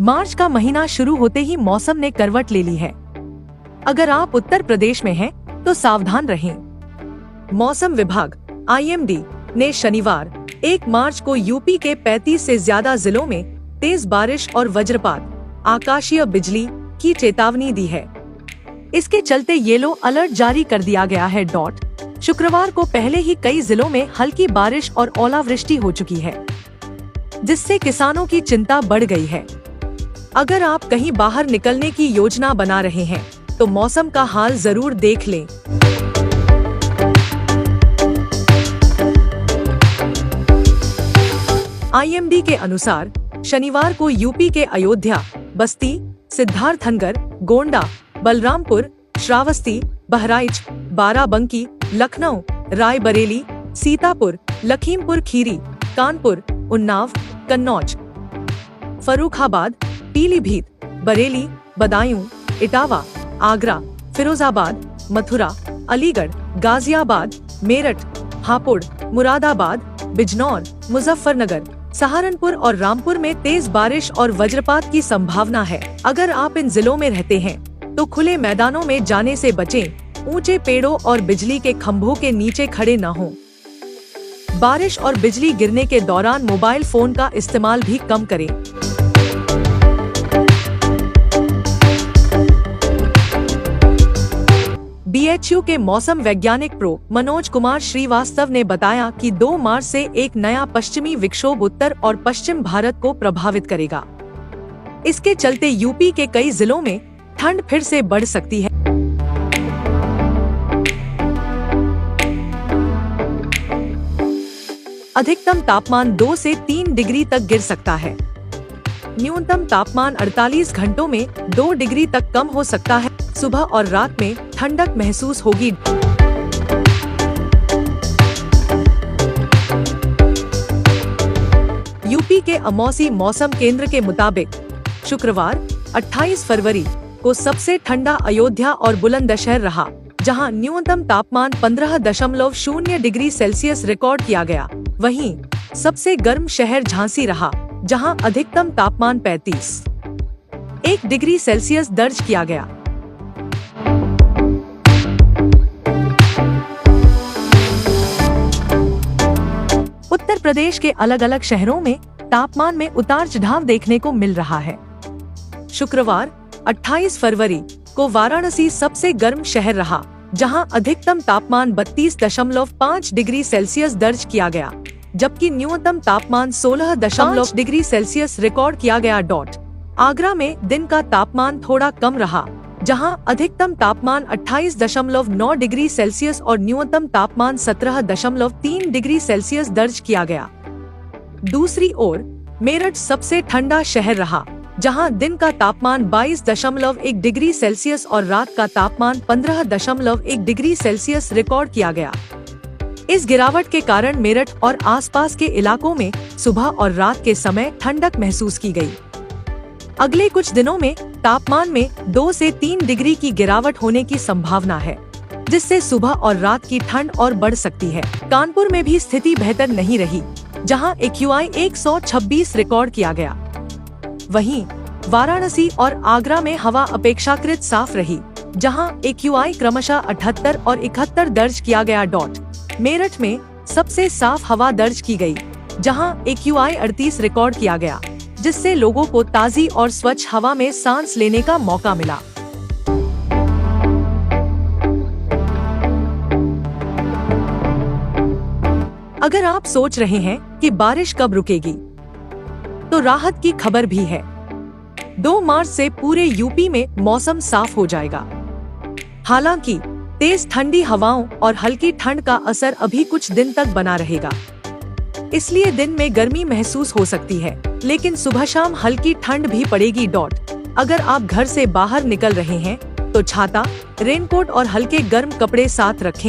मार्च का महीना शुरू होते ही मौसम ने करवट ले ली है। अगर आप उत्तर प्रदेश में हैं, तो सावधान रहें। मौसम विभाग IMD ने शनिवार 1 मार्च को यूपी के 35 से ज्यादा जिलों में तेज बारिश और वज्रपात, आकाशीय बिजली की चेतावनी दी है। इसके चलते येलो अलर्ट जारी कर दिया गया है। शुक्रवार को पहले ही कई जिलों में हल्की बारिश और ओलावृष्टि हो चुकी है, जिससे किसानों की चिंता बढ़ गई है। अगर आप कहीं बाहर निकलने की योजना बना रहे हैं, तो मौसम का हाल जरूर देख लें। IMD के अनुसार शनिवार को यूपी के अयोध्या, बस्ती, सिद्धार्थनगर, गोंडा, बलरामपुर, श्रावस्ती, बहराइच, बाराबंकी, लखनऊ, रायबरेली, सीतापुर, लखीमपुर खीरी, कानपुर, उन्नाव, कन्नौज, फर्रुखाबाद, पीलीभीत, बरेली, बदायूं, इटावा, आगरा, फिरोजाबाद, मथुरा, अलीगढ़, गाजियाबाद, मेरठ, हापुड़, मुरादाबाद, बिजनौर, मुजफ्फरनगर, सहारनपुर और रामपुर में तेज बारिश और वज्रपात की संभावना है। अगर आप इन जिलों में रहते हैं, तो खुले मैदानों में जाने से बचें, ऊंचे पेड़ों और बिजली के खंभों के नीचे खड़े न हों। बारिश और बिजली गिरने के दौरान मोबाइल फोन का इस्तेमाल भी कम करें। BHU के मौसम वैज्ञानिक प्रो मनोज कुमार श्रीवास्तव ने बताया कि 2 मार्च से एक नया पश्चिमी विक्षोभ उत्तर और पश्चिम भारत को प्रभावित करेगा। इसके चलते यूपी के कई जिलों में ठंड फिर से बढ़ सकती है। अधिकतम तापमान 2 से 3 डिग्री तक गिर सकता है। न्यूनतम तापमान 48 घंटों में 2 डिग्री तक कम हो सकता है। सुबह और रात में ठंडक महसूस होगी। यूपी के अमौसी मौसम केंद्र के मुताबिक शुक्रवार 28 फरवरी को सबसे ठंडा अयोध्या और बुलंदशहर रहा, जहां न्यूनतम तापमान 15.0 डिग्री सेल्सियस रिकॉर्ड किया गया। वहीं सबसे गर्म शहर झांसी रहा, जहां अधिकतम तापमान 35.1 डिग्री सेल्सियस दर्ज किया गया। उत्तर प्रदेश के अलग अलग शहरों में तापमान में उतार चढ़ाव देखने को मिल रहा है। शुक्रवार 28 फरवरी को वाराणसी सबसे गर्म शहर रहा, जहां अधिकतम तापमान 32.5 डिग्री सेल्सियस दर्ज किया गया, जबकि न्यूनतम तापमान 16.5 डिग्री सेल्सियस रिकॉर्ड किया गया। आगरा में दिन का तापमान थोड़ा कम रहा, जहां अधिकतम तापमान 28.9 डिग्री सेल्सियस और न्यूनतम तापमान 17.3 डिग्री सेल्सियस दर्ज किया गया। दूसरी ओर मेरठ सबसे ठंडा शहर रहा, जहां दिन का तापमान 22.1 डिग्री सेल्सियस और रात का तापमान 15.1 डिग्री सेल्सियस रिकॉर्ड किया गया। इस गिरावट के कारण मेरठ और आसपास के इलाकों में सुबह और रात के समय ठंडक महसूस की गई। अगले कुछ दिनों में तापमान में 2 से 3 डिग्री की गिरावट होने की संभावना है, जिससे सुबह और रात की ठंड और बढ़ सकती है। कानपुर में भी स्थिति बेहतर नहीं रही, जहां AQI 126 रिकॉर्ड किया गया। वहीं वाराणसी और आगरा में हवा अपेक्षाकृत साफ रही, जहां AQI क्रमशः 78 और 71 दर्ज किया गया। मेरठ में सबसे साफ हवा दर्ज की गई, जहां AQI 38 रिकॉर्ड किया गया, जिससे लोगों को ताजी और स्वच्छ हवा में सांस लेने का मौका मिला। अगर आप सोच रहे हैं कि बारिश कब रुकेगी, तो राहत की खबर भी है। 2 मार्च से पूरे यूपी में मौसम साफ हो जाएगा। हालांकि तेज ठंडी हवाओं और हल्की ठंड का असर अभी कुछ दिन तक बना रहेगा, इसलिए दिन में गर्मी महसूस हो सकती है, लेकिन सुबह शाम हल्की ठंड भी पड़ेगी। अगर आप घर से बाहर निकल रहे हैं, तो छाता, रेनकोट और हल्के गर्म कपड़े साथ रखें।